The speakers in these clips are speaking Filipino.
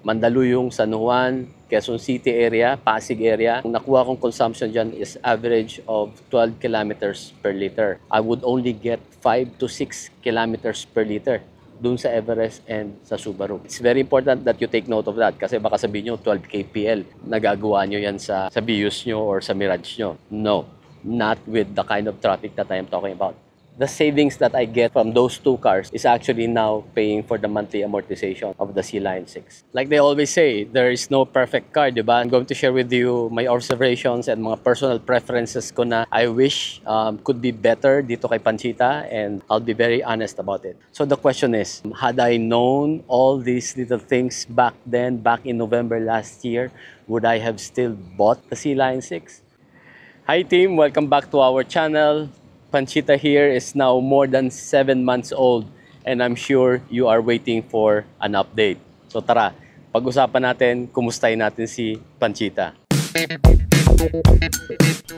Mandaluyong, San Juan, Quezon City area, Pasig area. Ang nakuha kong consumption dyan is average of 12 kilometers per liter. I would only get 5 to 6 kilometers per liter dun sa Everest and sa Subaru. It's very important that you take note of that kasi baka sabihin nyo 12 kpl. Nagagawa nyo yan sa Vios nyo or sa Mirage nyo. No, not with the kind of traffic that I am talking about. The savings that I get from those two cars is actually now paying for the monthly amortization of the Sea Lion 6. Like they always say, there is no perfect car, di ba? I'm going to share with you my observations and mga personal preferences ko na I wish could be better dito kay Panchita, and I'll be very honest about it. So the question is, had I known all these little things back then, back in November last year, would I have still bought the Sea Lion 6? Hi team, welcome back to our channel. Panchita here is now more than 7 months old and I'm sure you are waiting for an update. So tara, pag-usapan natin, kumustahin natin si Panchita.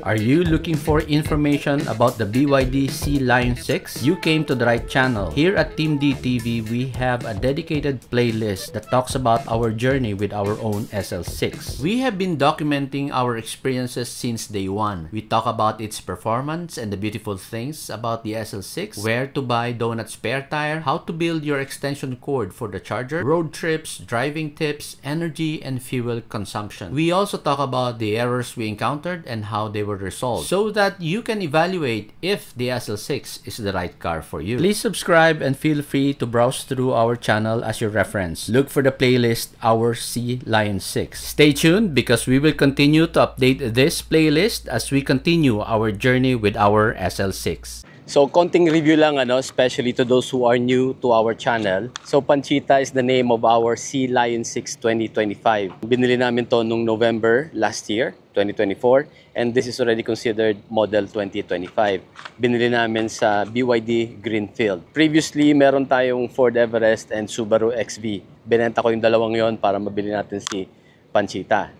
Are you looking for information about the BYD Sea Lion 6? You came to the right channel. Here at Team D TV, we have a dedicated playlist that talks about our journey with our own SL6. We have been documenting our experiences since day one. We talk about its performance and the beautiful things about the SL6, where to buy donut spare tire, how to build your extension cord for the charger, road trips, driving tips, energy and fuel consumption. We also talk about the errors we encountered and how they were resolved so that you can evaluate if the SL6 is the right car for you. Please subscribe and feel free to browse through our channel as your reference. Look for the playlist Our Sea Lion 6. Stay tuned because we will continue to update this playlist as we continue our journey with our SL6. So, konting review lang, especially to those who are new to our channel. So, Panchita is the name of our Sea Lion 6 2025. Binili namin to nung November last year, 2024. And this is already considered model 2025. Binili namin sa BYD Greenfield. Previously, meron tayong Ford Everest and Subaru XV. Binenta ko yung dalawang yon para mabili natin si Panchita.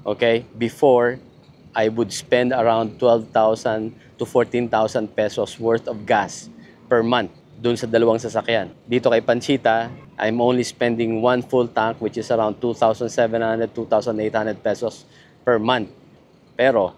Okay? Before, I would spend around 12,000 to 14,000 pesos worth of gas per month dun sa dalawang sasakyan. Dito kay Panchita, I'm only spending one full tank which is around 2,700, 2,800 pesos per month. Pero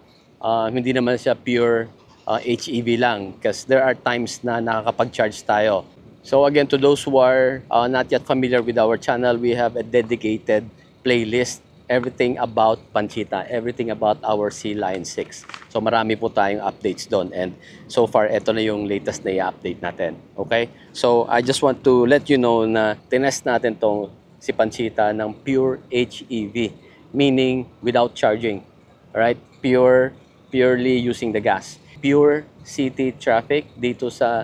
hindi naman siya pure HEV lang because there are times na nakakapag-charge tayo. So again, to those who are not yet familiar with our channel, we have a dedicated playlist. Everything about Panchita, everything about our Sea Lion 6. So marami po tayong updates doon. And so far, ito na yung latest na i-update natin. Okay? So I just want to let you know na tinest natin tong si Panchita ng pure HEV. Meaning without charging. Alright? Purely using the gas. Pure city traffic dito sa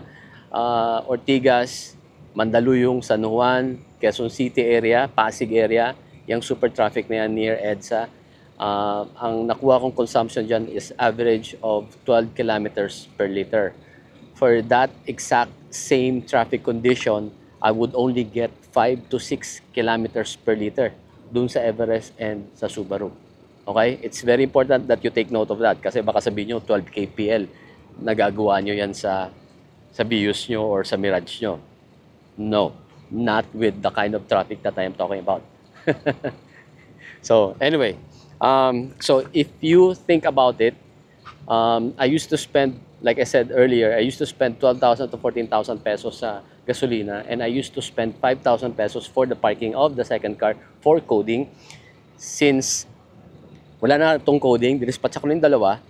Ortigas, Mandaluyong, San Juan, Quezon City area, Pasig area. Yung super traffic na yan near EDSA, ang nakuha kong consumption dyan is average of 12 kilometers per liter. For that exact same traffic condition, I would only get 5 to 6 kilometers per liter dun sa Everest and sa Subaru. Okay? It's very important that you take note of that kasi baka sabihin nyo 12 kpl. Nagagawa nyo yan sa Vios nyo or sa Mirage nyo. No, not with the kind of traffic that I am talking about. So anyway, so if you think about it, I used to spend, like I said earlier, I used to spend 12,000 to 14,000 pesos sa gasolina, and I used to spend 5,000 pesos for the parking of the second car for coding. Since wala na itong coding, dinispatch ako ng dalawa,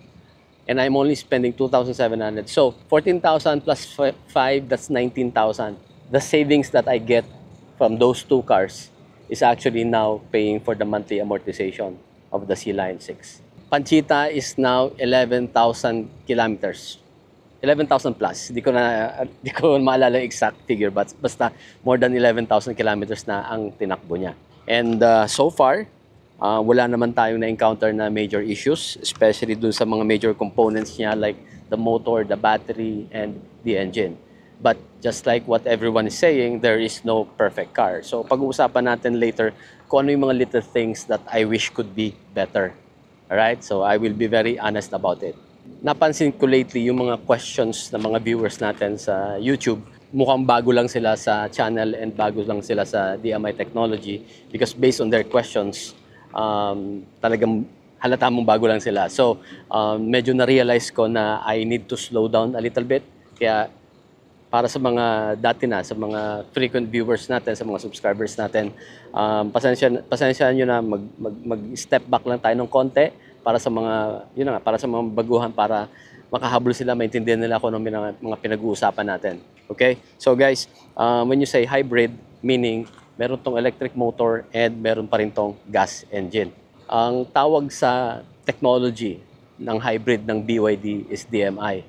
and I'm only spending 2,700. So 14,000 plus 5, that's 19,000. The savings that I get from those two cars is actually now paying for the monthly amortization of the Sea Lion 6. Panchita is now 11,000 kilometers. 11,000 plus. Di ko maalala yung exact figure, but basta more than 11,000 kilometers na ang tinakbo niya. And so far, wala naman tayong na-encounter na major issues, especially dun sa mga major components niya like the motor, the battery, and the engine. But just like what everyone is saying, there is no perfect car. So pag-uusapan natin later kung ano yung mga little things that I wish could be better. Alright? So I will be very honest about it. Napansin ko lately yung mga questions ng mga viewers natin sa YouTube mukhang bago lang sila sa channel and bago lang sila sa DMI technology because based on their questions, talagang halata mong bago lang sila. So, medyo na-realize ko na I need to slow down a little bit. Kaya para sa mga dati na, sa mga frequent viewers natin, sa mga subscribers natin, pasensya nyo na mag-step back lang tayo ng konti para sa mga, yun na nga, para sa mga baguhan, para makahabol sila, maintindihan nila kung ano mga pinag-uusapan natin. Okay? So guys, when you say hybrid, meaning meron tong electric motor and meron pa rin tong gas engine. Ang tawag sa technology ng hybrid ng BYD is DMI.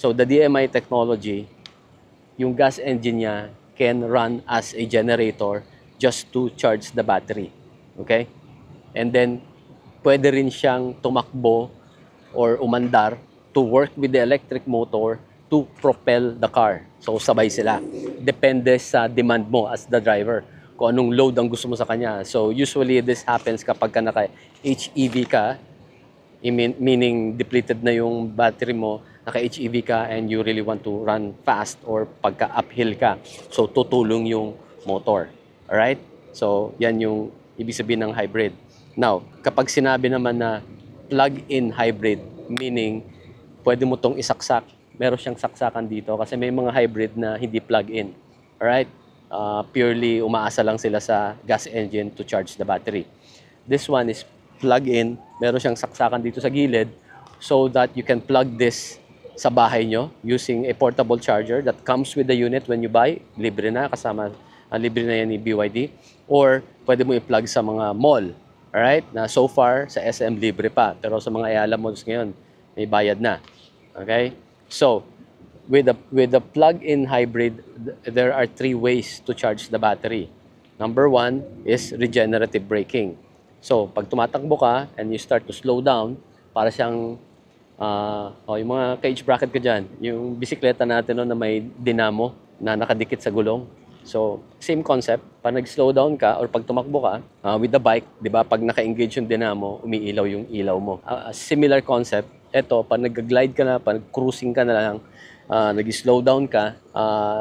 So the DMI technology, yung gas engine niya can run as a generator just to charge the battery. Okay? And then, pwede rin siyang tumakbo or umandar to work with the electric motor to propel the car. So, sabay sila. Depende sa demand mo as the driver, kung anong load ang gusto mo sa kanya. So, usually this happens kapag ka naka-HEV ka, meaning depleted na yung battery mo, naka-HEV ka and you really want to run fast or pagka-uphill ka. So, tutulong yung motor. Alright? So, yan yung ibig sabihin ng hybrid. Now, kapag sinabi naman na plug-in hybrid, meaning pwede mo tong isaksak. Meron siyang saksakan dito kasi may mga hybrid na hindi plug-in. Alright? Purely umaasa lang sila sa gas engine to charge the battery. This one is plug-in. Meron siyang saksakan dito sa gilid so that you can plug this sa bahay nyo using a portable charger that comes with the unit when you buy. Libre na, kasama, libre na yan ni BYD. Or pwede mo i-plug sa mga mall. Alright? Na so far, sa SM libre pa. Pero sa mga Ayala malls ngayon, may bayad na. Okay? So, with the plug-in hybrid, there are 3 ways to charge the battery. Number 1 is regenerative braking. So, pag tumatakbo ka and you start to slow down, para siyang yung mga cage bracket ko dyan, yung bisikleta natin no, na may dinamo na nakadikit sa gulong. So, same concept. Pag nag-slow down ka or pag tumakbo ka with the bike, di ba, pag naka-engage yung dinamo, umiilaw yung ilaw mo. Similar concept. Ito, pag nag-glide ka na, pag cruising ka na lang, nag-slow down ka,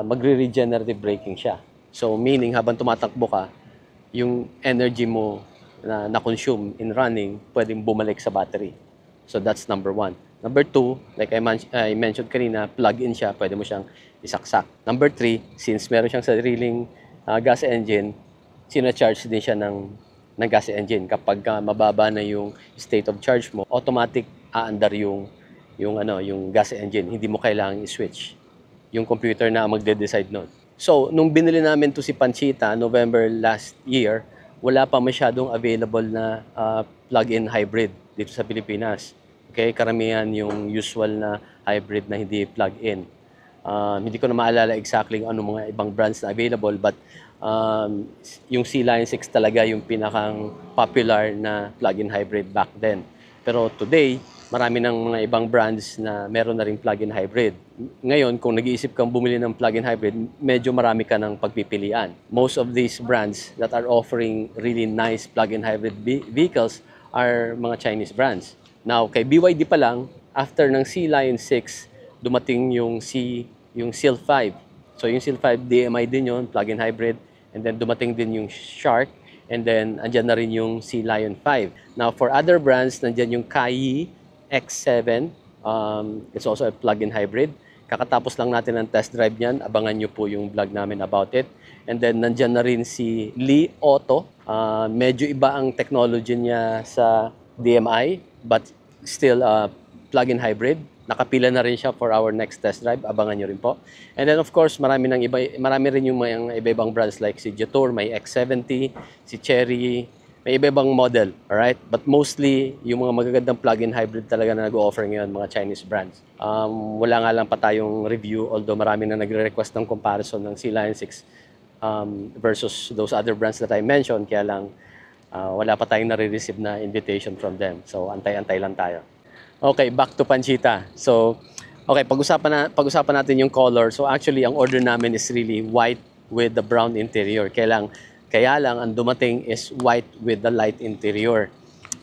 magre-regenerative braking siya. So, meaning, habang tumatakbo ka, yung energy mo na consume in running, pwedeng bumalik sa battery. So, that's number 1. Number 2, like I mentioned kanina, plug-in siya, pwede mo siyang isaksak. Number 3, since meron siyang sariling gas engine, sinacharge din siya ng gas engine. Kapag mababa na yung state of charge mo, automatic aandar yung gas engine. Hindi mo kailangang i-switch. Yung computer na magde-decide nun. So, nung binili namin to si Panchita, November last year, wala pa masyadong available na plug-in hybrid dito sa Pilipinas. Okay, karamihan yung usual na hybrid na hindi plug-in. Hindi ko na maalala exactly ano mga ibang brands na available, but yung C-Line 6 talaga yung pinakang popular na plug-in hybrid back then. Pero today, marami ng mga ibang brands na meron na rin plug-in hybrid. Ngayon, kung nag-iisip kang bumili ng plug-in hybrid, medyo marami ka ng pagpipilian. Most of these brands that are offering really nice plug-in hybrid vehicles are mga Chinese brands. Now, kay BYD pa lang, after ng C-Line 6, dumating yung Seal 5. So, yung Seal 5, DMI din yun, plug-in hybrid. And then, dumating din yung Shark. And then, andyan na rin yung Sea-Lion 5. Now, for other brands, nandyan yung Kai X7. It's also a plug-in hybrid. Kakatapos lang natin ng test drive niyan. Abangan nyo po yung vlog namin about it. And then, nandyan na rin si Li Auto. Medyo iba ang technology niya sa DMI, but still plug-in hybrid. Nakapila na rin siya for our next test drive. Abangan nyo rin po. And then of course, marami rin yung mga iba-ibang brands like si Jetour, may X70, si Chery, may iba-ibang model. Alright? But mostly, yung mga magagandang plug-in hybrid talaga na nag-o-offer ngayon, mga Chinese brands. Wala nga lang pa tayong review, although marami na nagre-request ng comparison ng C-Line 6 versus those other brands that I mentioned. Kaya lang, wala pa tayong nare-receive na invitation from them. So, antay-antay lang tayo. Okay, back to Panchita. So, okay, pag-usapan natin yung color. So, actually, ang order namin is really white with the brown interior. Kaya lang, ang dumating is white with the light interior.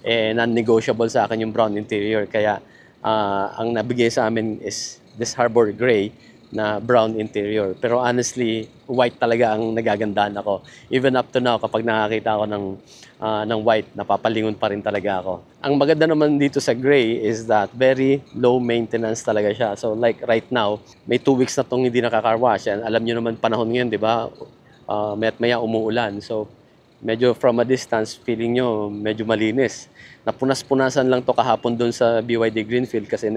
Non-negotiable sa akin yung brown interior. Kaya, ang nabigay sa amin is this Harbor Gray na brown interior. Pero honestly, white talaga ang nagagandahan ako. Even up to now, kapag nakakita ako ng white, napapalingon pa rin talaga ako. Ang maganda naman dito sa gray is that very low maintenance talaga siya. So like right now, may 2 weeks na itong hindi nakaka-car wash. And alam nyo naman panahon ngayon, di ba? Maya't maya umuulan. So medyo from a distance, feeling nyo medyo malinis. Napunas-punasan lang to kahapon doon sa BYD Greenfield kasi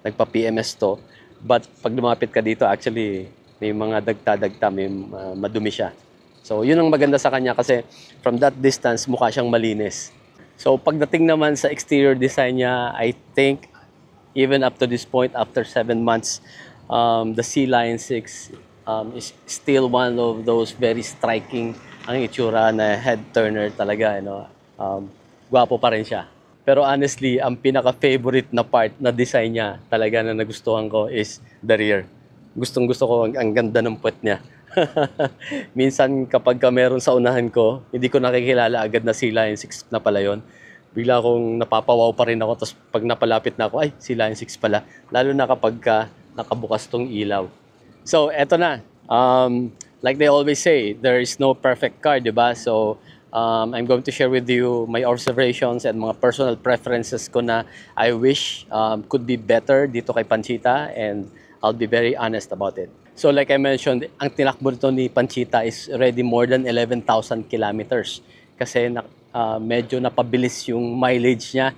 nagpa-PMS to. But pag lumapit ka dito, actually, may mga dagta-dagta, may madumi siya. So, yun ang maganda sa kanya kasi from that distance, mukha siyang malinis. So, pagdating naman sa exterior design niya, I think, even up to this point, after 7 months, the Sea Lion 6 is still one of those very striking ang itsura na head turner talaga. Gwapo pa rin siya. Pero honestly, ang pinaka-favorite na part na design niya talaga na nagustuhan ko is the rear. Gustong-gusto ko ang ganda ng puwet niya. Minsan kapag meron sa unahan ko, hindi ko nakikilala agad na Sea Lion 6 na pala yun. Bigla akong napapawaw pa rin ako. Tapos pag napalapit na ako, ay, Sea Lion 6 pala. Lalo na kapag nakabukas tong ilaw. So, eto na. Like they always say, there is no perfect car, di ba? So, I'm going to share with you my observations and mga personal preferences ko na I wish could be better dito kay Panchita, and I'll be very honest about it. So like I mentioned, ang tinakbo nito ni Panchita is already more than 11,000 kilometers kasi medyo napabilis yung mileage niya.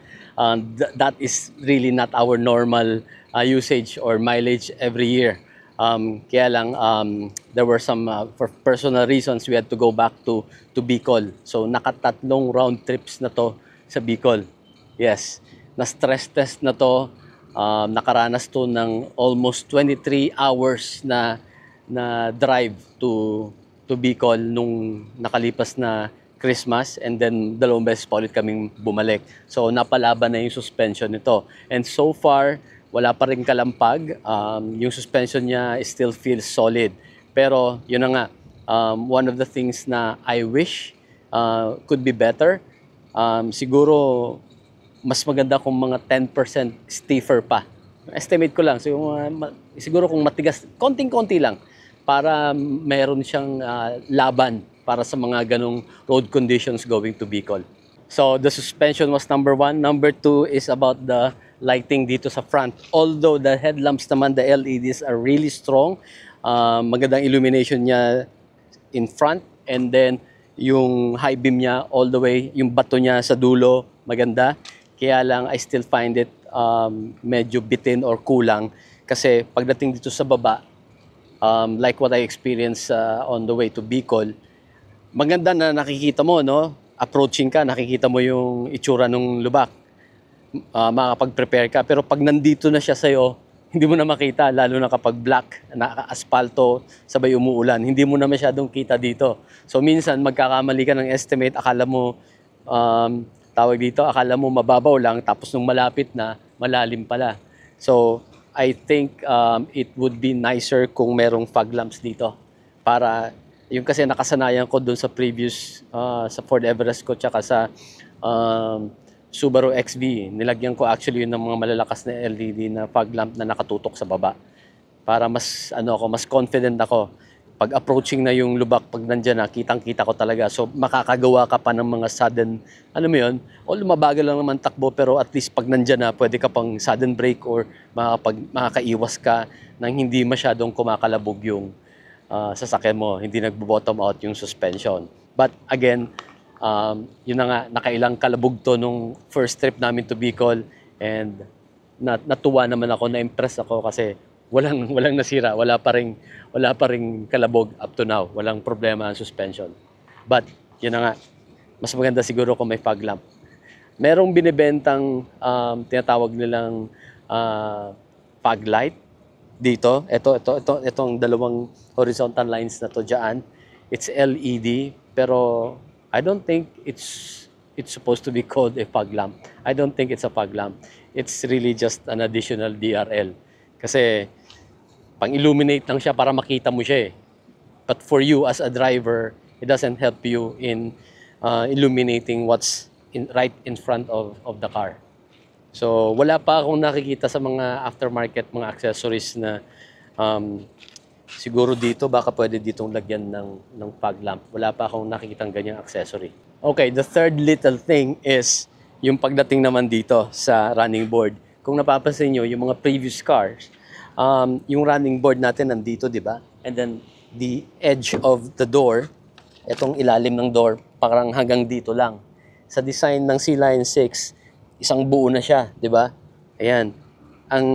That is really not our normal usage or mileage every year. Kaya lang, there were some, for personal reasons, we had to go back to Bicol. So, nakatatlong round trips na to sa Bicol. Yes, na-stress test na to. Nakaranas to ng almost 23 hours na drive to Bicol nung nakalipas na Christmas, and then 2 beses pa ulit kaming bumalik. So, napalaban na yung suspension nito. And so far, wala pa rin kalampag. Yung suspension niya still feels solid. Pero yun na nga, one of the things na I wish could be better, siguro mas maganda kung mga 10% stiffer pa. Estimate ko lang. So, siguro kung matigas, konting-konti lang para meron siyang laban para sa mga ganong road conditions going to Bicol. So the suspension was number 1. Number 2 is about the lighting dito sa front. Although the headlamps naman, the LEDs are really strong. Magandang illumination niya in front, and then yung high beam niya all the way, yung bato niya sa dulo, maganda. Kaya lang I still find it medyo bitin or kulang kasi pagdating dito sa baba, like what I experienced on the way to Bicol, maganda na nakikita mo, no? Approaching ka, nakikita mo yung itsura ng lubak. Makakapag-prepare ka. Pero pag nandito na siya sa'yo, hindi mo na makita, lalo na kapag black, naka-aspalto, sabay umuulan. Hindi mo na masyadong kita dito. So minsan, magkakamali ka ng estimate, akala mo, akala mo mababaw lang, tapos nung malapit na, malalim pala. So, I think it would be nicer kung merong fog lamps dito. Para, yung kasi nakasanayan ko doon sa previous, sa Ford Everest ko, tsaka sa Subaru XV, nilagyan ko actually yun ng mga malalakas na LED na fog lamp na nakatutok sa baba. Para mas, mas confident ako. Pag approaching na yung lubak, pag nandyan na, kitang-kita ko talaga. So, makakagawa ka pa ng mga sudden, o lumabagal lang naman takbo, pero at least pag nandyan na, pwede ka pang sudden brake or makakaiwas ka nang hindi masyadong kumakalabog yung sasakyan mo, hindi nagbo-bottom out yung suspension. But again, yun na nga, nakailang kalabog to nung first trip namin to Bicol, and natuwa naman ako, na-impress ako kasi walang nasira, wala pa ring kalabog up to now, walang problema ang suspension. But yun na nga, mas maganda siguro kung may fog lamp. Merong binibentang tinatawag nilang fog light dito. Itong dalawang horizontal lines na to dyan. It's LED, pero I don't think it's supposed to be called a fog lamp. I don't think it's a fog lamp. It's really just an additional DRL. Kasi pang-illuminate lang siya para makita mo siya eh. But for you as a driver, it doesn't help you in illuminating what's right in front of the car. So wala pa akong nakikita sa mga aftermarket, mga accessories na Um, siguro dito, baka pwede ditong lagyan ng fog lamp. Wala pa akong nakikitang ganyang accessory. Okay, the third little thing is yung pagdating naman dito sa running board. Kung napapansin nyo, yung mga previous cars, yung running board natin nandito, di ba? And then, the edge of the door, itong ilalim ng door, parang hanggang dito lang. Sa design ng C-Line 6, isang buo na siya, di ba? Ayan. Ang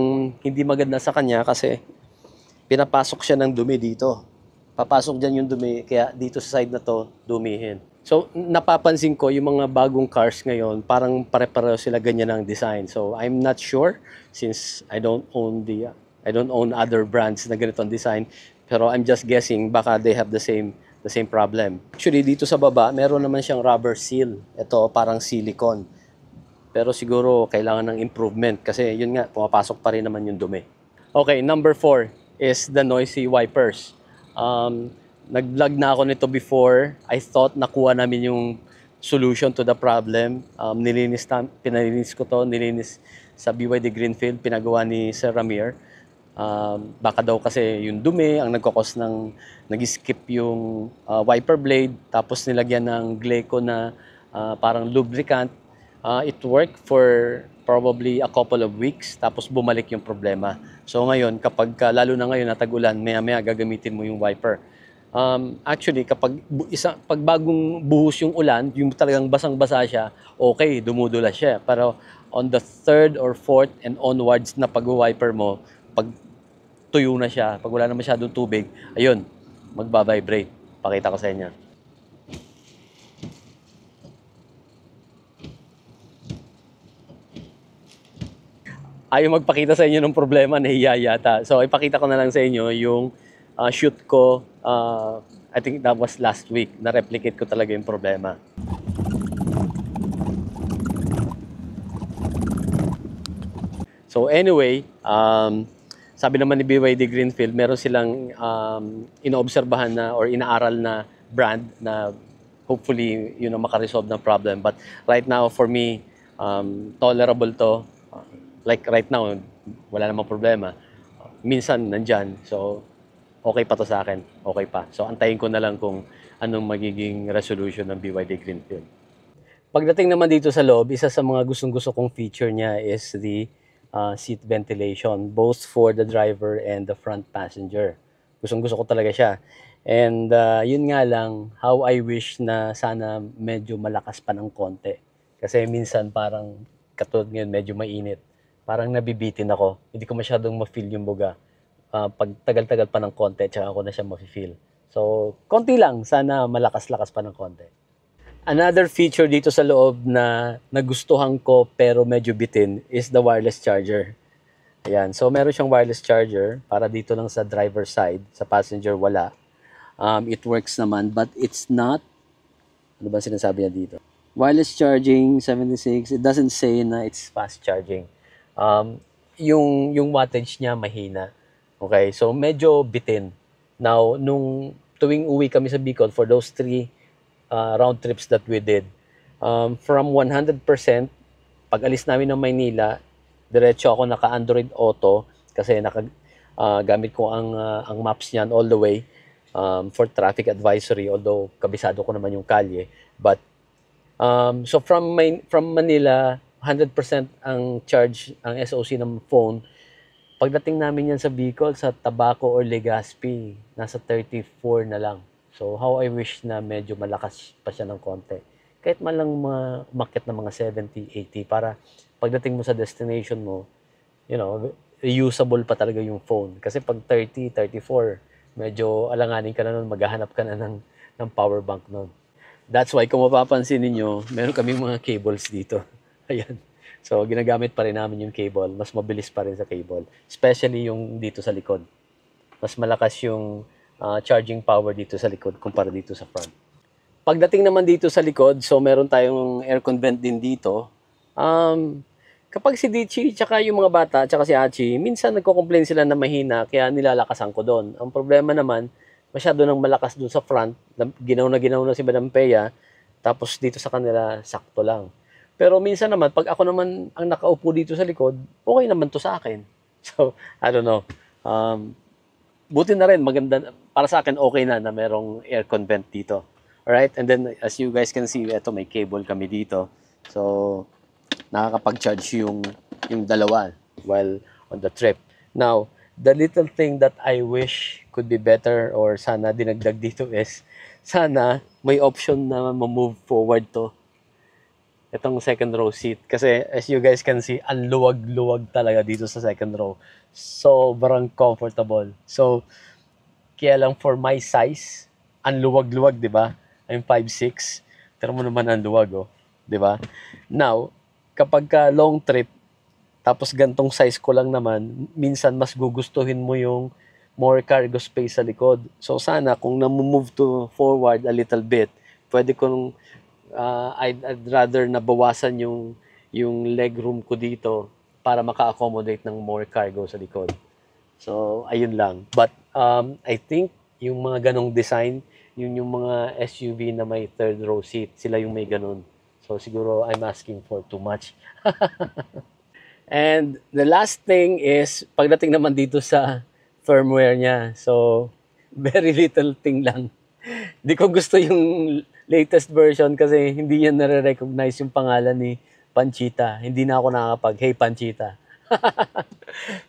hindi maganda sa kanya kasi pinapasok siya ng dumi dito. Papasok dyan yung dumi, kaya dito sa side na to, dumihin. So, napapansin ko yung mga bagong cars ngayon, parang pare-pareho sila ganyan ang design. So, I'm not sure since I don't own other brands na ganito ang design, pero I'm just guessing baka they have the same problem. Actually, dito sa baba, meron naman siyang rubber seal. Ito, parang silicone. Pero siguro kailangan ng improvement kasi yun nga, pumapasok pa rin naman yung dumi. Okay, number 4 is the noisy wipers. Nag-vlog na ako nito before. I thought nakuha namin yung solution to the problem. Pinalinis ko to, nilinis sa BYD Greenfield, pinagawa ni Sir Ramir. Baka daw kasi yung dumi ang nagkakos ng nag-skip yung wiper blade, tapos nilagyan ng Gleco na parang lubricant. It worked for probably a couple of weeks, tapos bumalik yung problema. So ngayon, lalo na ngayon na tag-ulan, maya-maya gagamitin mo yung wiper. Actually, pag bagong buhos yung ulan, yung talagang basang-basa siya, okay, dumudula siya. Pero on the third or fourth and onwards na pag-wiper mo, pag tuyo na siya, pag wala na masyadong tubig, ayun, magbabibrate. Pakita ko sa inyo. Ayaw magpakita sa inyo ng problema, nahiya yata. So, ipakita ko na lang sa inyo yung shoot ko, I think that was last week. Na-replicate ko talaga yung problema. So, anyway, sabi naman ni BYD Greenfield, meron silang inoobserbahan na or inaaral na brand na hopefully yun ang makaresolve ng problem. But right now, for me, tolerable to. Like right now, wala namang problema. Minsan, nandyan. So, okay pa to sa akin. Okay pa. So, antayin ko na lang kung anong magiging resolution ng BYD Greenfield. Pagdating naman dito sa loob, isa sa mga gustong-gusto kong feature niya is the seat ventilation, both for the driver and the front passenger. Gustong-gusto ko talaga siya. And yun nga lang, how I wish na sana medyo malakas pa ng konti. Kasi minsan parang katulad ngayon, medyo mainit. Parang nabibitin ako. Hindi ko masyadong ma-feel yung buga. Pag tagal-tagal pa ng konti, tsaka ako na siya ma-feel. So, konti lang. Sana malakas-lakas pa ng konti. Another feature dito sa loob na nagustuhan ko pero medyo bitin is the wireless charger. Ayan. So, meron siyang wireless charger para dito lang sa driver side. Sa passenger, wala. It works naman, but it's not... Ano ba sinasabi niya dito? Wireless charging, 76. It doesn't say na it's fast charging. Yung wattage niya mahina. Okay, so medyo bitin. Now, nung tuwing uwi kami sa Bicol for those 3 round trips that we did, from 100%, pag alis namin ng Maynila, diretso ako naka-Android Auto kasi gamit ko ang maps niyan all the way for traffic advisory, although kabisado ko naman yung kalye. But, so from Manila, 100% ang charge, ang SOC ng phone. Pagdating namin yan sa Bicol, sa Tabaco or Legazpi, nasa 34 na lang. So, how I wish na medyo malakas pa siya ng konti. Kahit man lang makit na mga 70, 80 para pagdating mo sa destination mo, you know, reusable pa talaga yung phone. Kasi pag 30, 34, medyo alanganin ka na nun, maghahanap ka na ng power bank nun. That's why, kung mapapansin ninyo, meron kaming mga cables dito. Ayan. So, ginagamit pa rin namin yung cable. Mas mabilis pa rin sa cable. Especially yung dito sa likod. Mas malakas yung charging power dito sa likod kumpara dito sa front. Pagdating naman dito sa likod, so meron tayong aircon vent din dito. Kapag si Dichi, tsaka yung mga bata, tsaka si Hachi, minsan nagko-complain sila na mahina, kaya nilalakasan ko doon. Ang problema naman, masyado nang malakas doon sa front. Ginaw na si Madam Peya. Tapos dito sa kanila, sakto lang. Pero minsan naman, pag ako naman ang nakaupo dito sa likod, okay naman to sa akin. So, I don't know. buti na rin, maganda, para sa akin okay na merong aircon vent dito. Alright, and then as you guys can see, eto may cable kami dito. So, nakakapag-charge yung dalawa while on the trip. Now, the little thing that I wish could be better or sana dinagdag dito is, sana may option na ma-move forward to itong second row seat. Kasi as you guys can see, ang luwag-luwag talaga dito sa second row. Sobrang comfortable. So, kaya lang for my size, ang luwag-luwag, di ba? I'm 5'6". Pero mo naman ang luwag, oh. Di ba? Now, kapag ka long trip, tapos gantong size ko lang naman, minsan mas gugustuhin mo yung more cargo space sa likod. So sana kung na-move to forward a little bit, pwede kong I'd rather na bawasan yung leg room ko dito para maka-accommodate ng more cargo sa likod. So ayun lang. But I think yung mga ganong design, yung mga SUV na may third row seat, sila yung may ganon. So siguro I'm asking for too much. And the last thing is, pagdating naman dito sa firmware niya. So, very little thing lang. Di ko gusto yung latest version kasi hindi niya nare-recognize yung pangalan ni Panchita. Hindi na ako nakakapag, hey Panchita.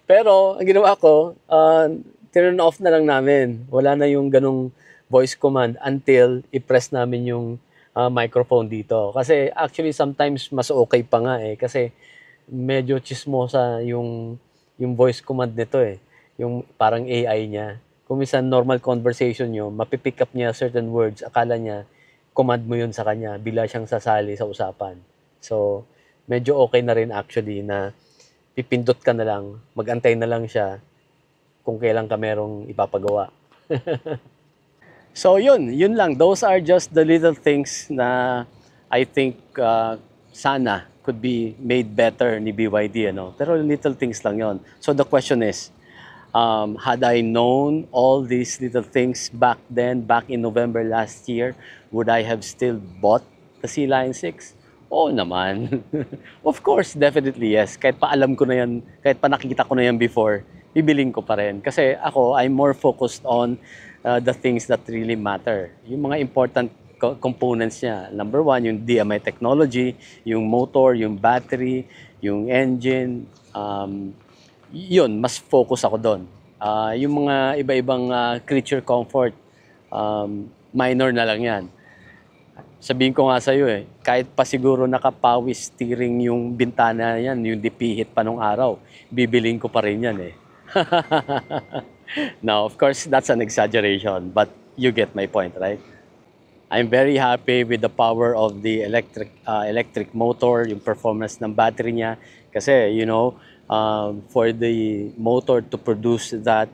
Pero, ang ginawa ko, turn off na lang namin. Wala na yung ganong voice command until i-press namin yung microphone dito. Kasi actually sometimes mas okay pa nga eh. Kasi medyo chismosa yung voice command nito eh. Yung parang AI niya. Kung minsan normal conversation nyo, mapipick up niya certain words, akala niya, command mo yun sa kanya, bila siyang sasali sa usapan. So, medyo okay na rin actually na pipindot ka na lang, mag-antay na lang siya kung kailan ka merong ipapagawa. So, yun lang. Those are just the little things na I think sana could be made better ni BYD, ano? Pero little things lang yon. So the question is, had I known all these little things back then, back in November last year, would I have still bought the Sea Lion 6? Oo naman. Of course, definitely yes. Kahit pa alam ko na yan, kahit pa nakikita ko na yan before, bibiling ko pa rin. Kasi ako, I'm more focused on the things that really matter. Yung mga important components niya. Number one, yung DMI technology, yung motor, yung battery, yung engine. Yun, mas focus ako doon. Yung mga iba-ibang creature comfort, minor na lang yan. Sabihin ko nga sa'yo eh, kahit pa siguro nakapawis steering yung bintana yan, yung dipihit pa nung araw, bibiling ko pa rin yan eh. Now, of course, that's an exaggeration, but you get my point, right? I'm very happy with the power of the electric motor, yung performance ng battery niya. Kasi, you know, for the motor to produce that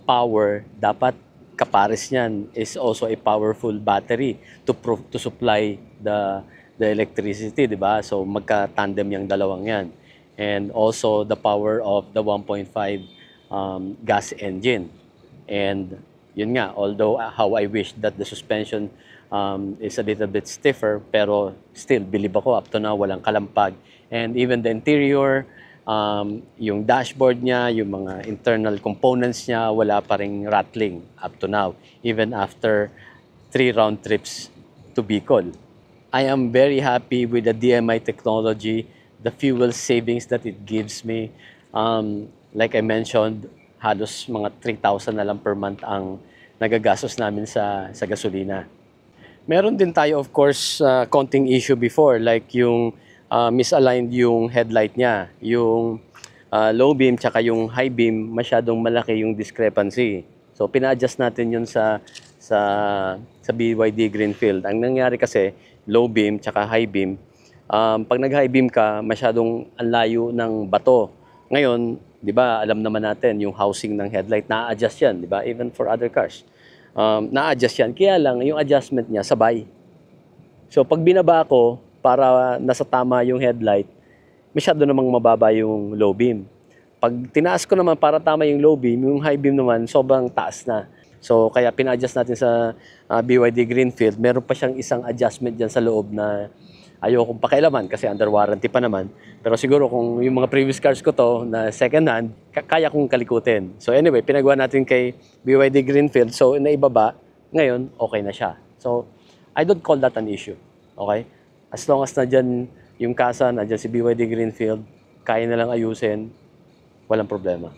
power, dapat kapares niyan is also a powerful battery to supply the electricity, di ba? So, magka-tandem yung dalawang yan. And also the power of the 1.5 gas engine. And yun nga, although how I wish that the suspension is a little bit stiffer, pero still, believe ako, up to now, walang kalampag. And even the interior, yung dashboard niya, yung mga internal components niya, wala pa ring rattling up to now, even after 3 round trips to Bicol. I am very happy with the DMI technology, the fuel savings that it gives me. Like I mentioned, halos mga 3,000 na lang per month ang nagagastos namin sa gasolina. Meron din tayo, of course, konting issue before, like yung misaligned yung headlight niya. Yung low beam tsaka yung high beam, masyadong malaki yung discrepancy. So, pina-adjust natin yun sa BYD Greenfield. Ang nangyari kasi, low beam tsaka high beam, pag nag-high beam ka, masyadong ang layo ng bato. Ngayon, di ba, alam naman natin, yung housing ng headlight, na-adjust yan, di ba? Even for other cars. Na-adjust yan. Kaya lang, yung adjustment niya, sabay. So, pag binaba ko, para nasa tama yung headlight, masyado namang mababa yung low beam. Pag tinaas ko naman para tama yung low beam, yung high beam naman, sobrang taas na. So, kaya pina-adjust natin sa BYD Greenfield. Meron pa siyang isang adjustment dyan sa loob na ayokong pakialaman kasi under warranty pa naman. Pero siguro kung yung mga previous cars ko to na second hand, kaya kong kalikutin. So anyway, pinagawa natin kay BYD Greenfield. So naibaba, ngayon okay na siya. So I don't call that an issue. Okay? As long as nandyan yung kasa, nandyan si BYD Greenfield, kaya na lang ayusin, walang problema.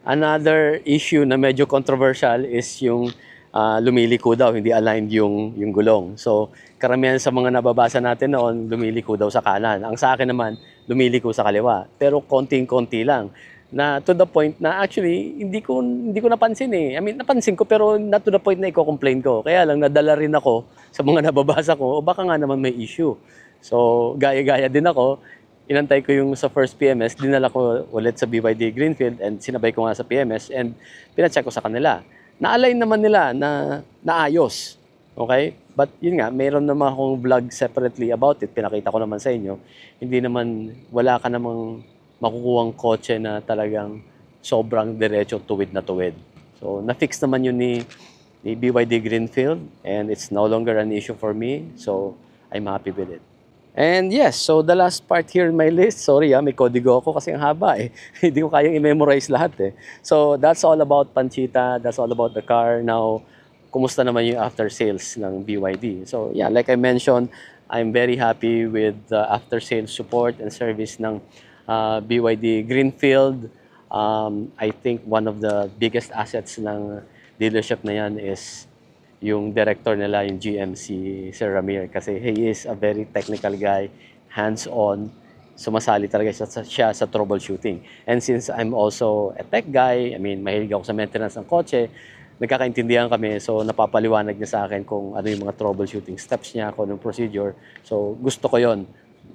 Another issue na medyo controversial is yung lumiliko daw, hindi aligned yung gulong. So, karamihan sa mga nababasa natin noon, lumiliko daw sa kanan. Ang sa akin naman, lumiliko sa kaliwa. Pero konting-konti lang. Na to the point na actually, hindi ko napansin eh. I mean, napansin ko pero not to the point na i-complain ko. Kaya lang, nadala rin ako sa mga nababasa ko, o baka nga naman may issue. So, gaya-gaya din ako. Inantay ko yung sa first PMS, dinala ko ulit sa BYD Greenfield and sinabay ko nga sa PMS and pinacheck ko sa kanila. Na-align naman nila na naayos. Okay? But yun nga, mayroon naman akong vlog separately about it. Pinakita ko naman sa inyo. Hindi naman, wala ka namang makukuhang kotse na talagang sobrang diretso tuwid na tuwid. So, na-fix naman yun ni BYD Greenfield and it's no longer an issue for me. So, I'm happy with it. And yes, so the last part here in my list, sorry may kodigo ako kasi ang haba eh. Hindi ko kayang i-memorize lahat eh. So that's all about Panchita, that's all about the car. Now, kumusta naman yung after sales ng BYD? So yeah, like I mentioned, I'm very happy with the after sales support and service ng BYD Greenfield. I think one of the biggest assets ng dealership na yan is yung director nila, yung GM, si Sir Ramir. Kasi he is a very technical guy, hands-on, sumasali talaga siya sa troubleshooting. And since I'm also a tech guy, I mean, mahilig ako sa maintenance ng kotse, nagkakaintindihan kami, so napapaliwanag niya sa akin kung ano yung mga troubleshooting steps niya, kung anong procedure. So gusto ko yon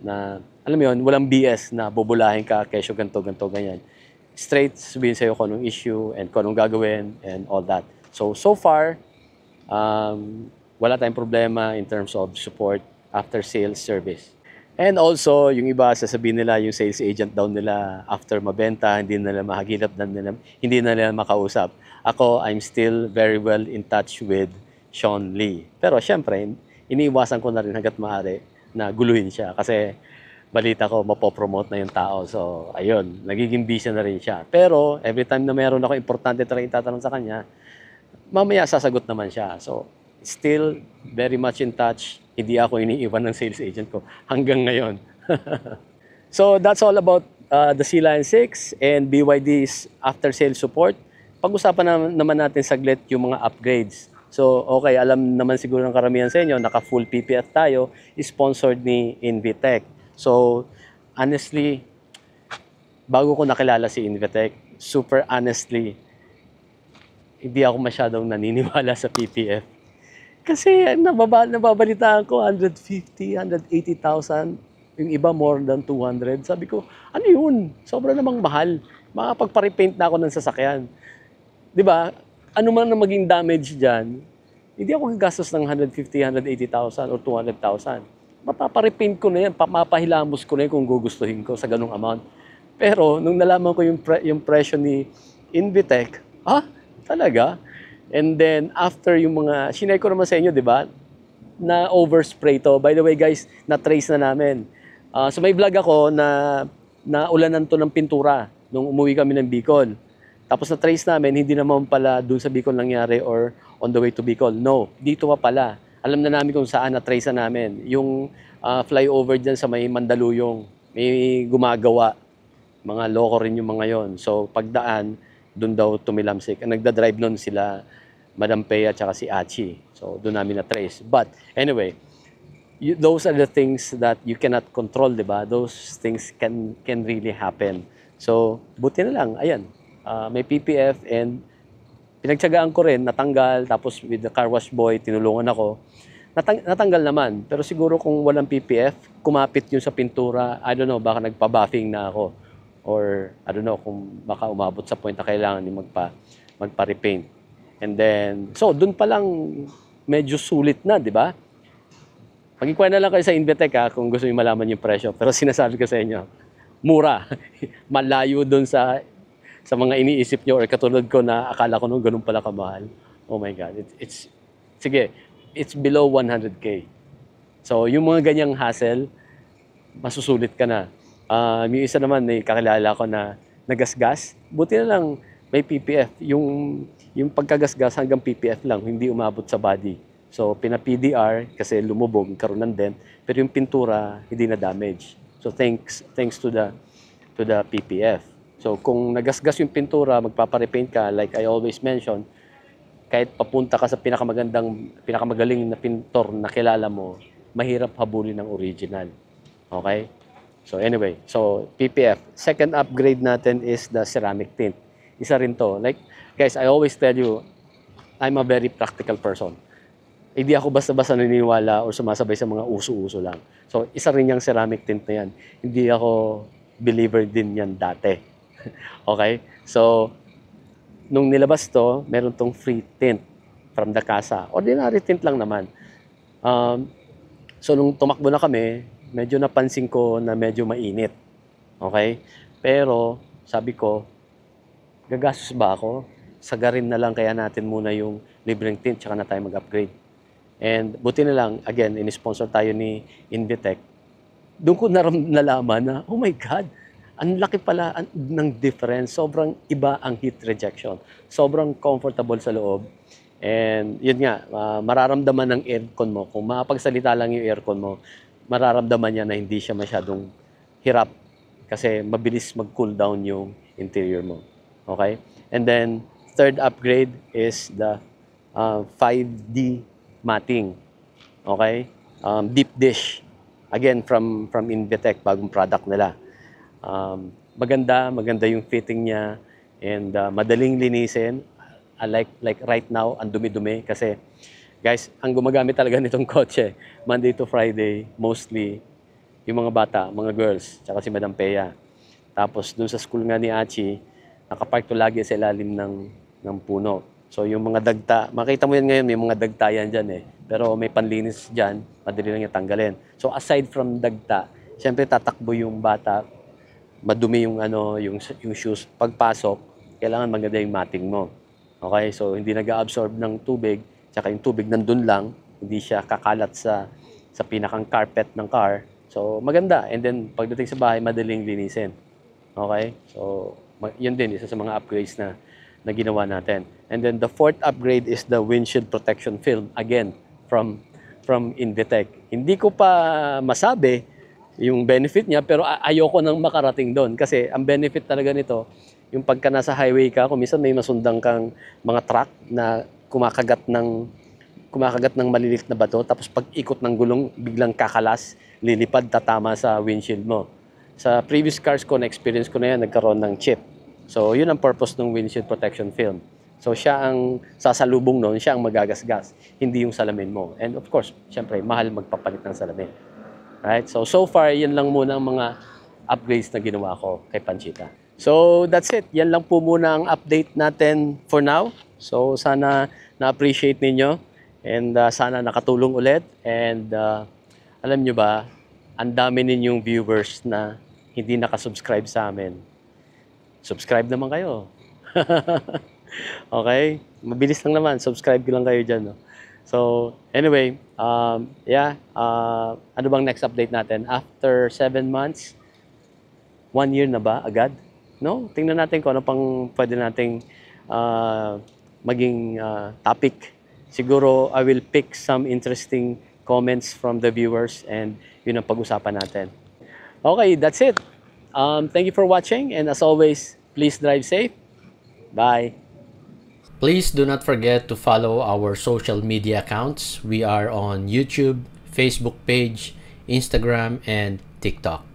na, alam mo yun, walang BS na bubulahin ka, kesyo ganito, ganyan. Straight, sabihin sa'yo kung anong issue and kung anong gagawin and all that. So far, wala tayong problema in terms of support after sales service. And also, yung iba sasabihin nila yung sales agent daw nila after mabenta, hindi nila mahagilap, hindi na nila makausap. Ako, I'm still very well in touch with Sean Lee. Pero syempre, iniiwasan ko na rin hanggat maaari na guluhin siya kasi balita ko, mapopromote na yung tao. So, ayun, nagiging busy na rin siya. Pero, every time na meron ako importante talaga itatanong sa kanya, mamaya sasagot naman siya. So, still very much in touch. Hindi ako iniiwan ng sales agent ko hanggang ngayon. So, that's all about the C-Line 6 and BYD's after-sales support. Pag-usapan naman natin saglit yung mga upgrades. So, okay, alam naman siguro ng karamihan sa inyo, naka-full PPF tayo, sponsored ni Invitec. So, honestly, bago ko nakilala si Invitec, super honestly, hindi ako masyadong naniniwala sa PPF. Kasi nababalitaan ko 150, 180,000, yung iba more than 200. Sabi ko, ano yun? Sobra namang mahal. Makapagpa-repaint na ako ng sasakyan. 'Di ba? Ano man na maging damage diyan, hindi ako gagastos ng 150, 180,000 or 200,000. Mapapa-repaint ko na yan, mapapahilamos ko na yan kung gugustuhin ko sa ganung amount. Pero nung nalaman ko yung presyo ni Invitec, talaga? And then, after yung mga, sinare ko naman sa inyo, di ba? Na overspray to. By the way, guys, na-trace na namin. So may vlog ako na ulanan to ng pintura nung umuwi kami ng Bicol. Tapos na-trace namin, hindi naman pala dun sa Bicol nangyari or on the way to Bicol. No, dito pa pala. Alam na namin kung saan na-trace na namin. Yung flyover dyan sa may Mandaluyong, may gumagawa. Mga loko rin yung mga yon. So pagdaan, doon daw tumilamsik. Ang nagda-drive nun sila Madam Pea at saka si Achi. So doon namin na-trace. But anyway, those are the things that you cannot control, di ba? Those things can really happen. So buti na lang, ayan, may PPF and pinagtsagaan ko rin, natanggal. Tapos with the car wash boy, tinulungan ako. Natanggal naman. Pero siguro kung walang PPF, kumapit yun sa pintura, I don't know, baka nagpa-buffing na ako. Or, I don't know, kung baka umabot sa point na kailangan ni magpa-repaint. And then, so, dun pa lang medyo sulit na, di ba? Mag-inquire na lang kayo sa Invitec kung gusto niyo malaman yung presyo. Pero sinasabi ko sa inyo, mura. Malayo dun sa mga iniisip nyo or katulad ko na akala ko nung ganun pala kamahal. Oh my God. Sige, it's below 100K. So, yung mga ganyang hassle, masusulit ka na. Yung isa naman, may kakilala ko na nagasgas. Buti na lang may PPF. Yung pagkagasgas hanggang PPF lang, hindi umabot sa body. So, pina-PDR kasi lumubog, karoon ng dent. Pero yung pintura, hindi na damage. So, thanks to the PPF. So, kung nagasgas yung pintura, magpaparepaint ka, like I always mention, kahit papunta ka sa pinakamagaling na pintor na kilala mo, mahirap habulin ng original. Okay? So anyway, so PPF. Second upgrade natin is the ceramic tint. Isa rin to. Like, guys, I always tell you, I'm a very practical person. Hindi ako basta-basta naniniwala o sumasabay sa mga uso-uso lang. So, isa rin yung ceramic tint na yan. Hindi ako believer din yan dati. Okay? So, nung nilabas to, meron tong free tint from the casa. Ordinary tint lang naman. So, nung tumakbo na kami, medyo napansin ko na medyo mainit. Okay? Pero, sabi ko, gagastos ba ako? Sagarin na lang kaya natin muna yung libreng tint, tsaka na tayo mag-upgrade. And buti na lang, again, in-sponsor tayo ni Invitec. Doon ko nalaman na, oh my God, ang laki pala ng difference. Sobrang iba ang heat rejection. Sobrang comfortable sa loob. And yun nga, mararamdaman ng aircon mo. Kung makapagsalita lang yung aircon mo, mararamdaman niya na hindi siya masyadong hirap. Kasi mabilis mag-cool down yung interior mo. Okay? And then, third upgrade is the 5D matting. Okay? Deep dish. Again, from Invitec, bagong product nila. Maganda yung fitting niya and madaling linisin. Like right now, ang dumi-dumi kasi guys, ang gumagamit talaga nitong kotse Monday to Friday, mostly yung mga bata, mga girls, tsaka si Madam Pea. Tapos dun sa school nga ni Achi, nakapark to lagi sa ilalim ng puno. So yung mga dagta, makita mo yan ngayon, may mga dagta yan dyan eh. Pero may panlinis dyan, madali lang yung tanggalin. So aside from dagta, syempre tatakbo yung bata, madumi yung shoes. Pagpasok, kailangan maganda yung matting mo. Okay? So, hindi nag-absorb ng tubig, tsaka yung tubig nandun lang, hindi siya kakalat sa pinakang carpet ng car. So, maganda. And then, pagdating sa bahay, madaling linisin. Okay? So, yun din, isa sa mga upgrades na ginawa natin. And then, the fourth upgrade is the windshield protection film. Again, from Invitec. Hindi ko pa masabi yung benefit niya, pero ayoko nang makarating doon. Kasi ang benefit talaga nito, yung pagka nasa highway ka, kung minsan may masundang kang mga truck na kumakagat ng malilit na bato, tapos pag ikot ng gulong, biglang kakalas, lilipad, tatama sa windshield mo. Sa previous cars ko, na-experience ko na yan, nagkaroon ng chip. So, yun ang purpose ng windshield protection film. So, siya ang sasalubong noon, siya ang magagasgas, hindi yung salamin mo. And of course, syempre, mahal magpapalit ng salamin. Right? So far, yan lang muna ang mga upgrades na ginawa ko kay Panchita. So, that's it. Yan lang po muna ang update natin for now. So, sana na-appreciate ninyo and sana nakatulong ulit. And alam nyo ba, ang dami ninyong viewers na hindi nakasubscribe sa amin. Subscribe naman kayo. Okay? Mabilis lang naman. Subscribe lang kayo dyan. No? So, anyway, ano bang next update natin? After 7 months, 1 year na ba agad? No? Tingnan natin kung ano pang pwede nating maging topic. Siguro, I will pick some interesting comments from the viewers and yun ang pag-usapan natin. Okay, that's it. Thank you for watching and as always, please drive safe. Bye. Please do not forget to follow our social media accounts. We are on YouTube, Facebook page, Instagram, and TikTok.